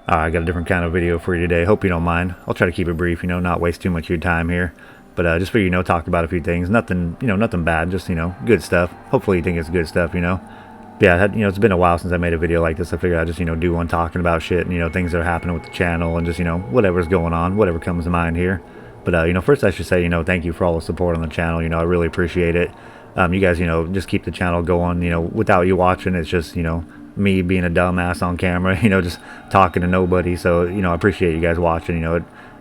I got a different kind of video for you today. Hope you don't mind. I'll try to keep it brief, not waste too much of your time here. But just for talk about a few things. Nothing, nothing bad. Just good stuff. Hopefully you think it's good stuff. But yeah, it's been a while since I made a video like this. I figured I'd just do one talking about shit and things that are happening with the channel and just whatever's going on, whatever comes to mind here. But first I should say thank you for all the support on the channel. I really appreciate it. You guys just keep the channel going. Without you watching, it's just me being a dumbass on camera, just talking to nobody. So, I appreciate you guys watching.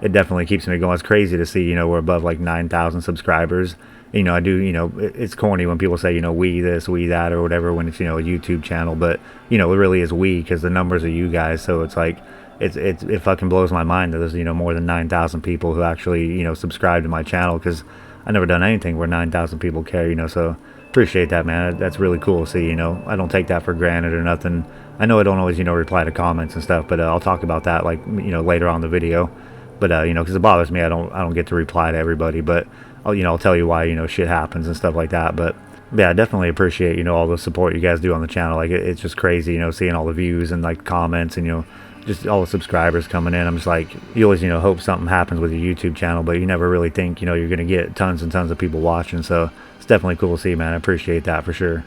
It definitely keeps me going. It's crazy to see, we're above like 9,000 subscribers. I do, it's corny when people say, we this, we that, or whatever, when it's, a YouTube channel. But, it really is we, because the numbers are you guys. So it's like, it fucking blows my mind that there's, more than 9,000 people who actually, subscribe to my channel, because I never done anything where 9,000 people care, so appreciate that, man. That's really cool to see. I don't take that for granted or nothing. I know I don't always reply to comments and stuff, but I'll talk about that like later on in the video. But because it bothers me, I don't get to reply to everybody, but I'll tell you why shit happens and stuff like that. But yeah, I definitely appreciate all the support you guys do on the channel. Like it's just crazy seeing all the views and like comments and just all the subscribers coming in. I'm just like, you always hope something happens with your YouTube channel, but you never really think you're gonna get tons and tons of people watching. So it's definitely cool to see, man. I appreciate that for sure.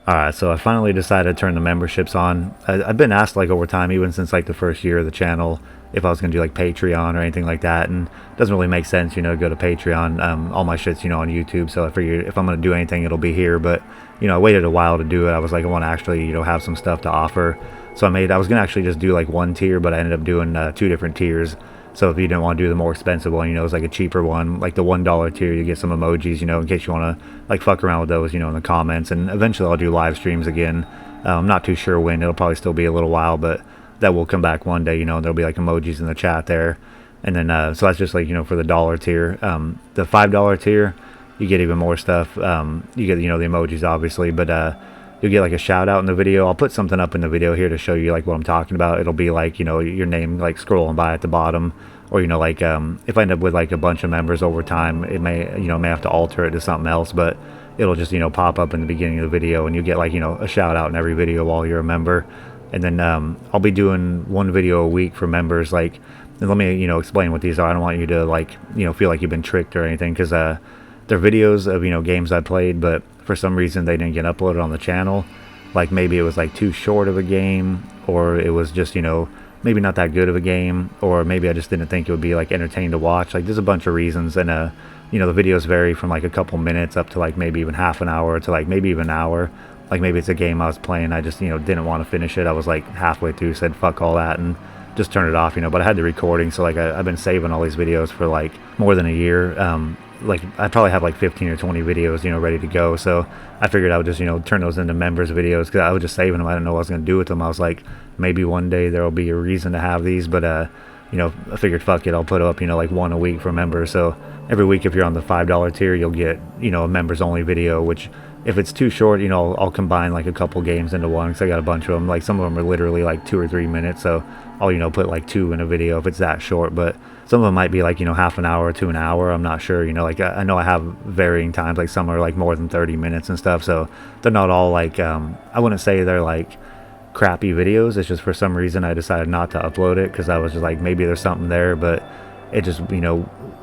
Alright, so I finally decided to turn the memberships on. I've been asked like over time, even since like the first year of the channel, if I was going to do like Patreon or anything like that, and it doesn't really make sense, to go to Patreon. All my shit's, on YouTube, so I figured if I'm going to do anything, it'll be here. But, I waited a while to do it. I was like, I want to actually, have some stuff to offer. So I was going to actually just do like one tier, but I ended up doing 2 different tiers. So if you didn't want to do the more expensive one, it's like a cheaper one, like the $1 tier, you get some emojis, in case you want to like fuck around with those, in the comments. And eventually I'll do live streams again. I'm not too sure when. It'll probably still be a little while, but that will come back one day, there'll be like emojis in the chat there. And then, so that's just like, for the $1 tier. The $5 tier, you get even more stuff. You get, the emojis obviously, but, you'll get like a shout out in the video. I'll put something up in the video here to show you like what I'm talking about. It'll be like, your name like scrolling by at the bottom, or, like, if I end up with like a bunch of members over time, it may, may have to alter it to something else, but it'll just, pop up in the beginning of the video, and you get like, a shout out in every video while you're a member. And then, I'll be doing 1 video a week for members. Like, and let me, explain what these are. I don't want you to like, feel like you've been tricked or anything, because, they're videos of, games I played, but for some reason they didn't get uploaded on the channel. Like maybe it was like too short of a game, or it was just maybe not that good of a game, or maybe I just didn't think it would be like entertaining to watch. Like there's a bunch of reasons, and the videos vary from like a couple minutes up to like maybe even half an hour to like maybe even an hour. Like maybe it's a game I was playing, I just didn't want to finish it. I was like halfway through, said fuck all that and just turned it off. But I had the recording, so like I've been saving all these videos for like more than a year. Like I probably have like 15 or 20 videos ready to go, so I figured I would just turn those into members videos, because I was just saving them. I didn't know what I was going to do with them. I was like, maybe one day there will be a reason to have these, but I figured fuck it, I'll put up like 1 a week for members. So every week, if you're on the $5 tier, you'll get a members only video, which if it's too short, I'll combine like a couple games into one, because I got a bunch of them. Like some of them are literally like 2 or 3 minutes, so I'll put like 2 in a video if it's that short. But some of them might be like half an hour to an hour, I'm not sure. Like I know I have varying times, like some are like more than 30 minutes and stuff, so they're not all like I wouldn't say they're like crappy videos. It's just for some reason I decided not to upload it, because I was just like, maybe there's something there, but it just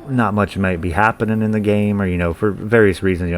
not much might be happening in the game, or for various reasons,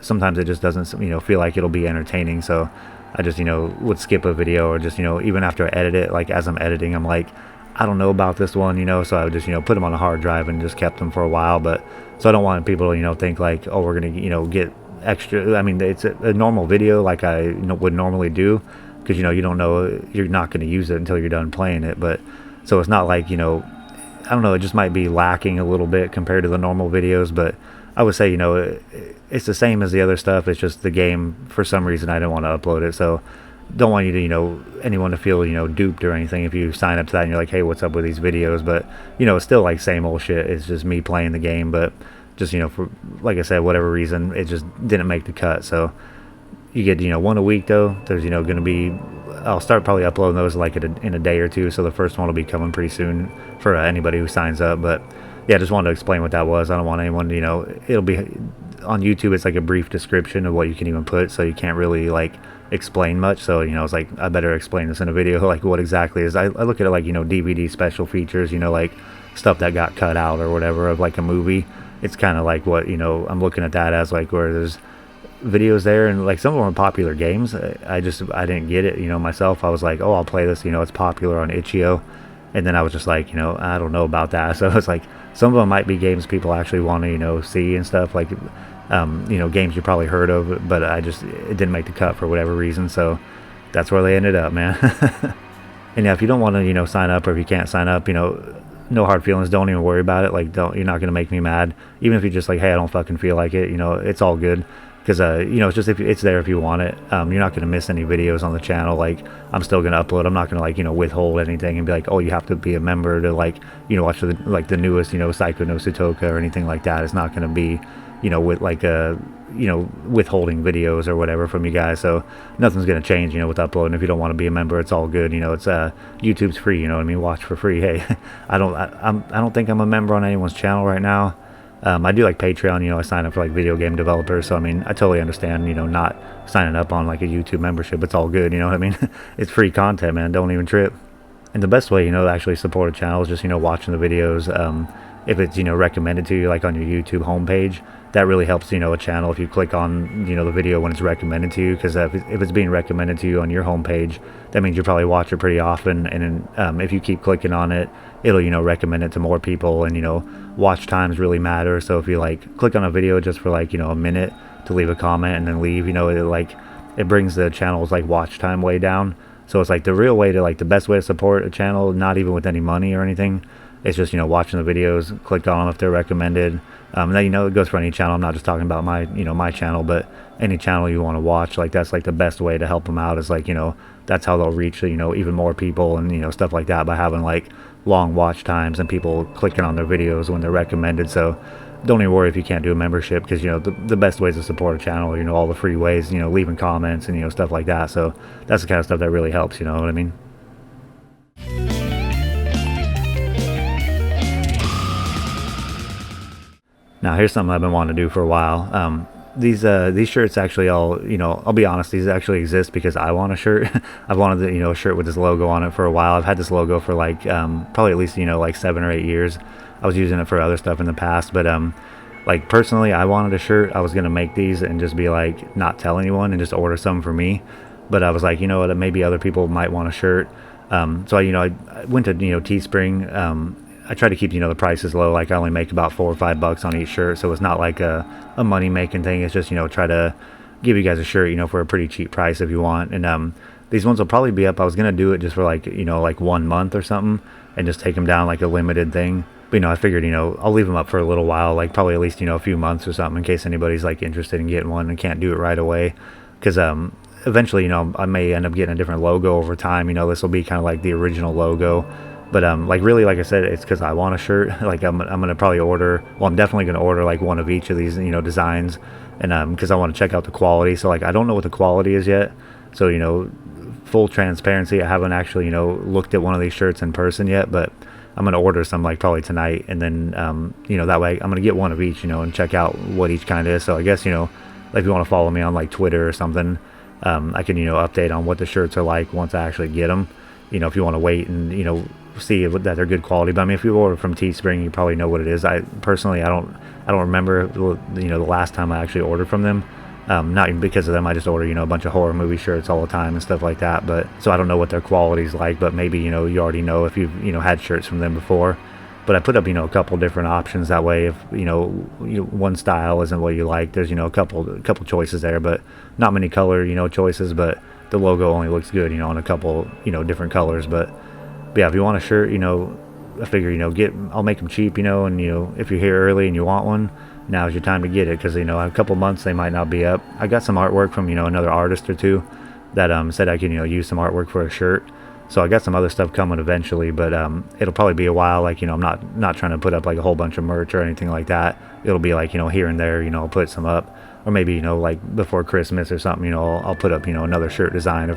sometimes it just doesn't feel like it'll be entertaining. So I just would skip a video, or just even after I edit it, like as I'm editing, I'm like, I don't know about this one, so I would just put them on a hard drive and just kept them for a while. But so I don't want people to think like, oh, we're gonna get extra. I mean, it's a normal video like I would normally do, because you don't know, you're not going to use it until you're done playing it. But so it's not like I don't know, it just might be lacking a little bit compared to the normal videos. But I would say it's the same as the other stuff. It's just the game, for some reason I didn't want to upload it. So don't want you to anyone to feel duped or anything if you sign up to that and you're like, hey, what's up with these videos? But it's still like same old shit. It's just me playing the game, but just for, like I said, whatever reason, it just didn't make the cut. So you get 1 a week though. There's going to be, I'll start probably uploading those like in a day or two, so the first one will be coming pretty soon for anybody who signs up. But yeah, I just wanted to explain what that was. I don't want anyone to it'll be on YouTube it's like a brief description of what you can even put, so you can't really like explain much. So it's like I better explain this in a video, like what exactly is. I look at it like DVD special features, like stuff that got cut out or whatever of like a movie. It's kind of like what I'm looking at that as, like where there's videos there, and like some of them are popular games. I didn't get it myself. I was like, oh, I'll play this, it's popular on itch.io, and then I was just like, I don't know about that. So it's like some of them might be games people actually want to see and stuff, like games you probably heard of, but it didn't make the cut for whatever reason. So that's where they ended up, man. And yeah, if you don't want to sign up, or if you can't sign up, no hard feelings. Don't even worry about it. Like, you're not gonna make me mad. Even if you're just like, hey, I don't fucking feel like it, it's all good. Because it's just, if it's there if you want it. You're not going to miss any videos on the channel. Like, I'm still going to upload. I'm not going to like withhold anything and be like, oh, you have to be a member to like watch the newest Psycho no Sutoka or anything like that. It's not going to be with like withholding videos or whatever from you guys. So nothing's going to change with uploading. If you don't want to be a member, it's all good. It's YouTube's free, you know what I mean? Watch for free. Hey, I don't think I'm a member on anyone's channel right now. I do like Patreon, I sign up for like video game developers, so I mean, I totally understand, not signing up on like a YouTube membership. It's all good, you know what I mean? It's free content, man, don't even trip. And the best way, to actually support a channel is just, watching the videos. If it's, recommended to you, like on your YouTube homepage, that really helps, a channel if you click on, the video when it's recommended to you, because if it's being recommended to you on your homepage, that means you probably watch it pretty often, and then, if you keep clicking on it, it'll, recommend it to more people, and, watch times really matter. So if you like click on a video just for like, a minute to leave a comment and then leave, it brings the channel's like watch time way down. So it's like the real way to, like, the best way to support a channel, not even with any money or anything, it's just, watching the videos, click on them if they're recommended. And then, it goes for any channel. I'm not just talking about my, my channel, but any channel you want to watch. Like, that's like the best way to help them out, is like, that's how they'll reach, even more people, and, stuff like that, by having like long watch times and people clicking on their videos when they're recommended. So don't even worry if you can't do a membership, because, the best ways to support a channel are, all the free ways, leaving comments and, stuff like that. So that's the kind of stuff that really helps, you know what I mean? Now, here's something I've been wanting to do for a while. These shirts actually I'll be honest, these actually exist because I want a shirt. I've wanted a shirt with this logo on it for a while. I've had this logo for like, probably at least, like 7 or 8 years. I was using it for other stuff in the past, but, like, personally, I wanted a shirt. I was going to make these and just be like, not tell anyone and just order some for me. But I was like, what, maybe other people might want a shirt. So I went to, Teespring. I try to keep, the prices low. Like, I only make about $4 or $5 on each shirt, so it's not like a money making thing. It's just, try to give you guys a shirt, for a pretty cheap price if you want. And these ones will probably be up. I was gonna do it just for like, like 1 month or something, and just take them down like a limited thing. But I figured, I'll leave them up for a little while, like probably at least, a few months or something, in case anybody's like interested in getting one and can't do it right away. Because eventually, I may end up getting a different logo over time. This will be kind of like the original logo. But like, really, like I said, it's because I want a shirt. Like, I'm gonna probably order. Well, I'm definitely gonna order like one of each of these, designs, and because I want to check out the quality. So like, I don't know what the quality is yet. So full transparency, I haven't actually looked at one of these shirts in person yet. But I'm gonna order some like probably tonight, and then that way I'm gonna get one of each, and check out what each kind is. So I guess like, if you want to follow me on like Twitter or something, I can update on what the shirts are like once I actually get them. If you want to wait and see that they're good quality. But I mean, if you order from Teespring, you probably know what it is. I personally, I don't remember the last time I actually ordered from them. Not even because of them. I just order a bunch of horror movie shirts all the time and stuff like that. But so I don't know what their quality's like. But maybe you already know if you've had shirts from them before. But I put up a couple different options, that way if one style isn't what you like, there's a couple choices there, but not many color choices. But the logo only looks good on a couple different colors. But yeah, if you want a shirt, I figure I'll make them cheap, and if you're here early and you want one, now's your time to get it, because a couple months they might not be up. I got some artwork from another artist or two that said I could use some artwork for a shirt. So I got some other stuff coming eventually, but it'll probably be a while. Like, I'm not trying to put up like a whole bunch of merch or anything like that. It'll be like, here and there, I'll put some up, or maybe like before Christmas or something, I'll put up another shirt design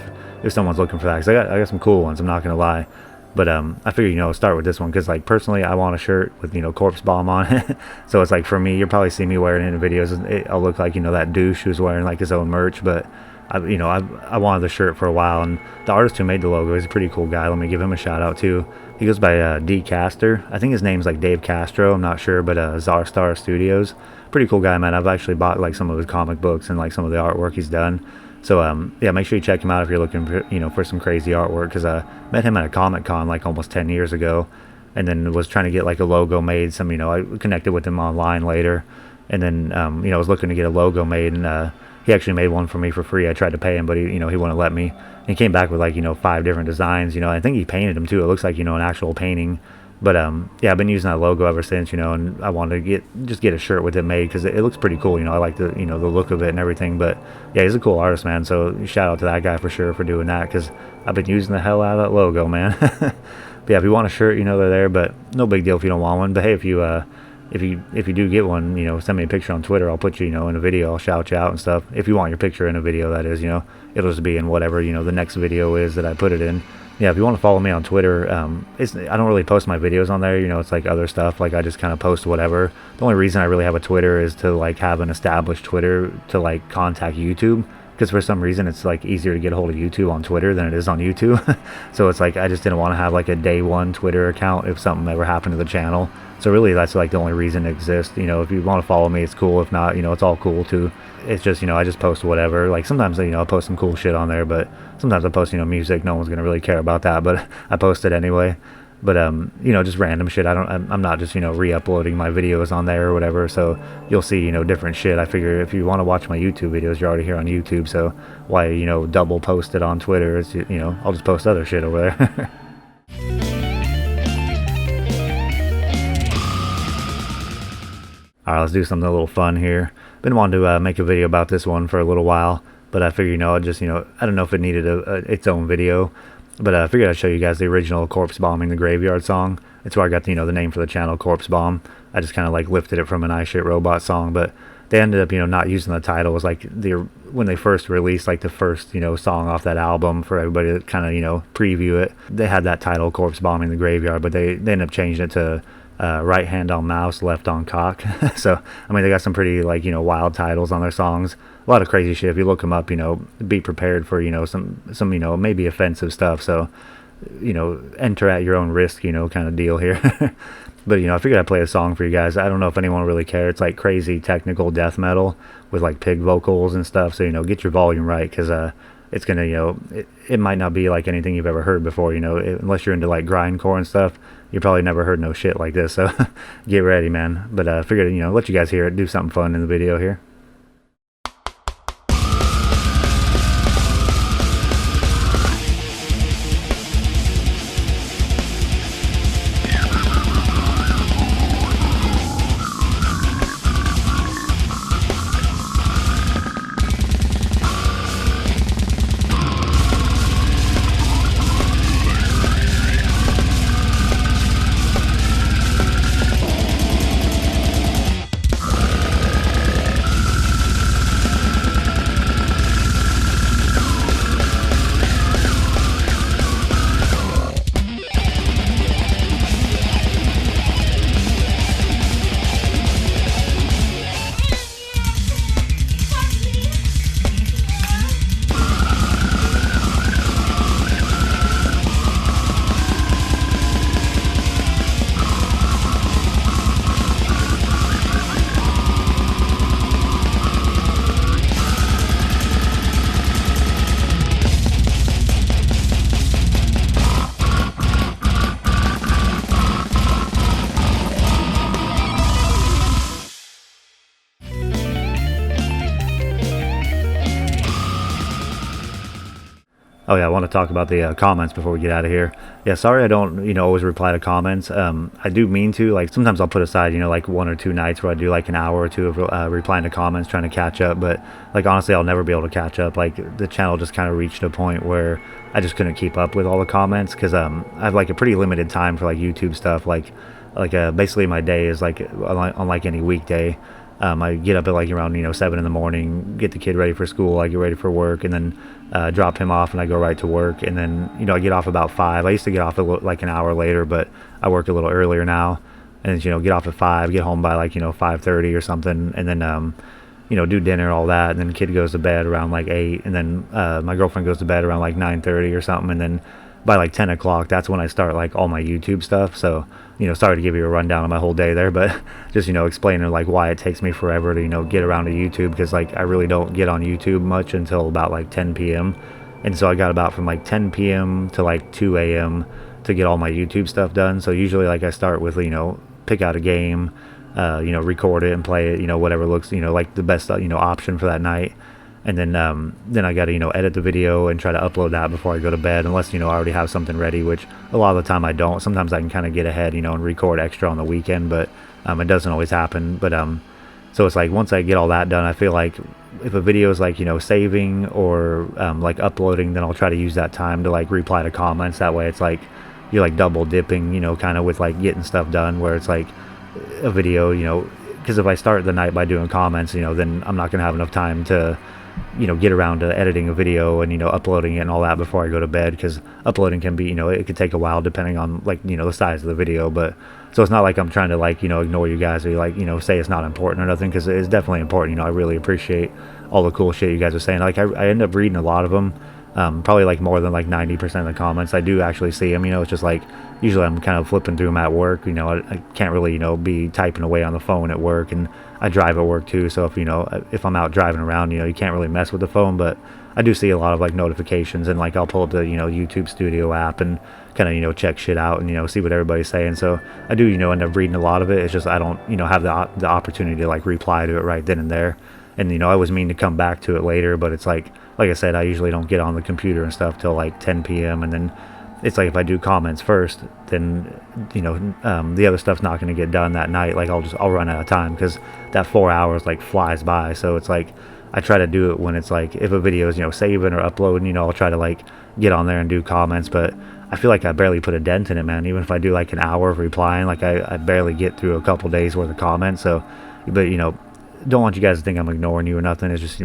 if someone's looking for that, because I got some cool ones, I'm not gonna lie. But I figured, start with this one because, like, personally, I want a shirt with, Corpsebomb on it. So it's like, for me, you'll probably see me wearing it in videos. I'll look like, that douche who's wearing like his own merch. But I wanted the shirt for a while, and the artist who made the logo is a pretty cool guy. Let me give him a shout out too. He goes by D Caster. I think his name's like Dave Castro. I'm not sure, but Zarstar Studios. Pretty cool guy, man. I've actually bought like some of his comic books and like some of the artwork he's done. So yeah, make sure you check him out if you're looking for, for some crazy artwork, because I met him at a Comic Con like almost 10 years ago, and then was trying to get like a logo made. I connected with him online later, and then I was looking to get a logo made, and he actually made one for me for free. I tried to pay him, but he wouldn't let me. And he came back with like 5 different designs. I think he painted them too. It looks like an actual painting. But yeah, I've been using that logo ever since, and I wanted to get a shirt with it made because it looks pretty cool. I like the the look of it and everything. But yeah, he's a cool artist, man. So shout out to that guy for sure for doing that, because I've been using the hell out of that logo, man. But yeah, if you want a shirt, they're there. But no big deal if you don't want one. But hey, if you do get one, send me a picture on Twitter. I'll put you, in a video. I'll shout you out and stuff. If you want your picture in a video, that is, it'll just be in whatever, the next video is that I put it in. Yeah, if you want to follow me on Twitter, I don't really post my videos on there. It's like other stuff. Like, I just kind of post whatever. The only reason I really have a Twitter is to like have an established Twitter to like contact YouTube. Because for some reason it's like easier to get a hold of YouTube on Twitter than it is on YouTube. So it's like I just didn't want to have like a day one Twitter account if something ever happened to the channel. So really that's like the only reason it exists. If you want to follow me, it's cool. If not, it's all cool too. It's just, I just post whatever. Like sometimes, I post some cool shit on there, but sometimes I post, music. No one's going to really care about that, but I post it anyway. But just random shit. I'm not just re-uploading my videos on there or whatever. So you'll see different shit. I figure if you want to watch my YouTube videos, you're already here on YouTube. So why double post it on Twitter? It's, I'll just post other shit over there. Alright, let's do something a little fun here. Been wanting to make a video about this one for a little while, but I figured I don't know if it needed its own video. But I figured I'd show you guys the original Corpse Bombing the Graveyard song. That's where I got the name for the channel, Corpsebomb. I just kind of like lifted it from an I Shit Robot song, but they ended up not using the title. It was like when they first released like the first song off that album for everybody to kind of preview it. They had that title, Corpse Bombing the Graveyard, but they ended up changing it to right hand on mouse, left on cock. So I mean, they got some pretty like wild titles on their songs. A lot of crazy shit. If you look them up, be prepared for some maybe offensive stuff. So enter at your own risk, kind of deal here. But I figured I'd play a song for you guys. I don't know if anyone really cares. It's like crazy technical death metal with like pig vocals and stuff. So get your volume right, because it's gonna it might not be like anything you've ever heard before. Unless you're into like grindcore and stuff, you probably never heard no shit like this. So get ready, man. But I figured let you guys hear it, do something fun in the video here. Oh yeah, I want to talk about the comments before we get out of here. Yeah, sorry I don't, always reply to comments. I do mean to. Like, sometimes I'll put aside, like 1 or 2 nights where I do like an hour or 2 of replying to comments, trying to catch up. But like, honestly, I'll never be able to catch up. Like, the channel just kind of reached a point where I just couldn't keep up with all the comments, because I have like a pretty limited time for like YouTube stuff. Like basically my day is like unlike any weekday. I get up at like around 7 in the morning, get the kid ready for school, I get ready for work, and then drop him off, and I go right to work. And then I get off about 5. I used to get off like an hour later, but I work a little earlier now. And get off at 5, get home by like 5:30 or something, and then do dinner, all that, and then the kid goes to bed around like 8, and then my girlfriend goes to bed around like 9:30 or something, and then by like 10 o'clock, that's when I start like all my YouTube stuff. So sorry to give you a rundown of my whole day there, but just explaining like why it takes me forever to get around to YouTube, because like I really don't get on YouTube much until about like 10 p.m. And so I got about from like 10 p.m. to like 2 a.m. to get all my YouTube stuff done. So usually like I start with pick out a game, record it and play it, whatever looks like the best option for that night. And then I got to edit the video and try to upload that before I go to bed, unless I already have something ready, which a lot of the time I don't. Sometimes I can kind of get ahead and record extra on the weekend, but it doesn't always happen. But so it's like once I get all that done, I feel like if a video is like saving or like uploading, then I'll try to use that time to like reply to comments. That way it's like you're like double dipping kind of with like getting stuff done, where it's like a video because if I start the night by doing comments, then I'm not gonna have enough time to get around to editing a video and uploading it and all that before I go to bed, because uploading can be it could take a while depending on like the size of the video. But so it's not like I'm trying to like ignore you guys or like say it's not important or nothing, because it's definitely important. I really appreciate all the cool shit you guys are saying. Like I end up reading a lot of them, probably like more than like 90% of the comments. I do actually see them. It's just like usually I'm kind of flipping through them at work. I can't really be typing away on the phone at work, and I drive at work too. So if I'm out driving around, you can't really mess with the phone. But I do see a lot of like notifications, and like I'll pull up the YouTube Studio app and kind of check shit out and see what everybody's saying. So I do end up reading a lot of it. It's just I don't have the opportunity to like reply to it right then and there. And I always mean to come back to it later, but it's like I said, I usually don't get on the computer and stuff till like 10 p.m. and then it's like if I do comments first, then the other stuff's not going to get done that night. Like I'll run out of time, because that 4 hours like flies by. So it's like I try to do it when it's like if a video is saving or uploading, I'll try to like get on there and do comments. But I feel like I barely put a dent in it, man. Even if I do like an hour of replying, like I barely get through a couple days worth of comments. So but don't want you guys to think I'm ignoring you or nothing. It's just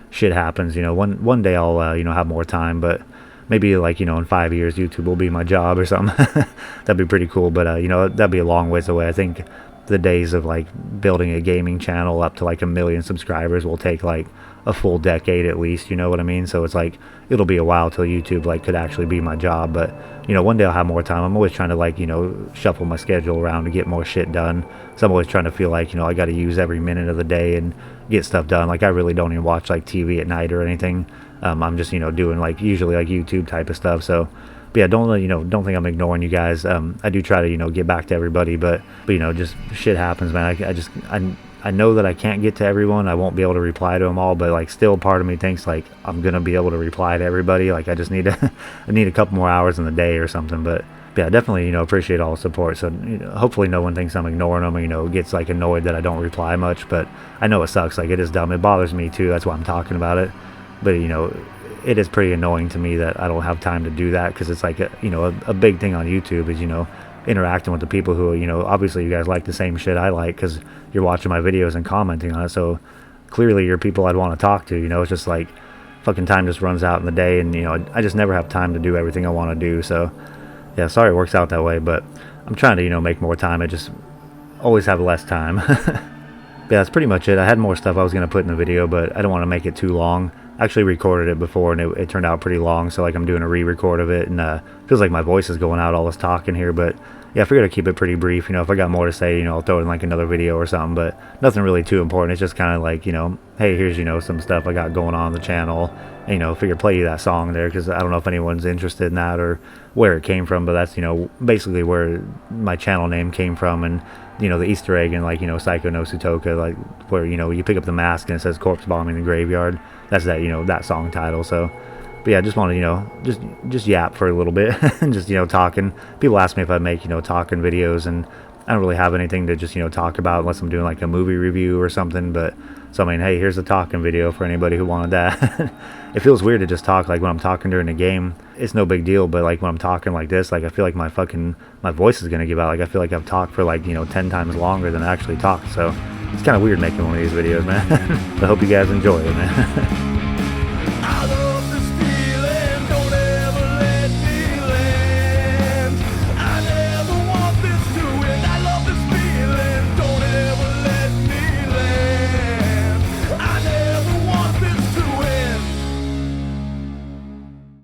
shit happens. One day I'll have more time, but maybe like in 5 years YouTube will be my job or something. That'd be pretty cool. But that'd be a long ways away. I think the days of like building a gaming channel up to like 1 million subscribers will take like a full decade at least, you know what I mean? So it's like it'll be a while till YouTube like could actually be my job. But one day I'll have more time. I'm always trying to like shuffle my schedule around to get more shit done. So I'm always trying to feel like I got to use every minute of the day and get stuff done. Like I really don't even watch like TV at night or anything. I'm just doing like usually like YouTube type of stuff. So but yeah, don't think I'm ignoring you guys. I do try to get back to everybody, but just shit happens, man. I know that I can't get to everyone. I won't be able to reply to them all, but like still part of me thinks like I'm gonna be able to reply to everybody. Like I just need to I need a couple more hours in the day or something. But yeah, definitely appreciate all the support. So hopefully no one thinks I'm ignoring them or gets like annoyed that I don't reply much. But I know it sucks. Like it is dumb. It bothers me too. That's why I'm talking about it. But it is pretty annoying to me that I don't have time to do that, because it's like a big thing on YouTube is interacting with the people who obviously you guys like the same shit I like, because you're watching my videos and commenting on it. So clearly you're people I'd want to talk to. It's just like fucking time just runs out in the day, and I just never have time to do everything I want to do. So yeah, sorry it works out that way, but I'm trying to make more time. I just always have less time. Yeah, that's pretty much it. I had more stuff I was going to put in the video, but I don't want to make it too long. I actually recorded it before, and it turned out pretty long, so like I'm doing a re-record of it, and feels like my voice is going out all this talking here. But yeah, I figured I'd keep it pretty brief. If I got more to say, I'll throw it in like another video or something, but nothing really too important. It's just kind of like, hey, here's some stuff I got going on the channel. And, figure play you that song there, because I don't know if anyone's interested in that or where it came from, but that's basically where my channel name came from. And the Easter egg in like Psycho no Sutoka, like where you pick up the mask and it says Corpsebomb in the graveyard. That's that that song title. So but yeah, I just want to just yap for a little bit and just talking. People ask me if I make talking videos, and I don't really have anything to just talk about unless I'm doing like a movie review or something. But so I mean, hey, here's a talking video for anybody who wanted that. It feels weird to just talk like when I'm talking during a game. It's no big deal, but like when I'm talking like this, like I feel like my voice is gonna give out. Like I feel like I've talked for like 10 times longer than I actually talked. So It's kind of weird making one of these videos, man. I hope you guys enjoy it, man.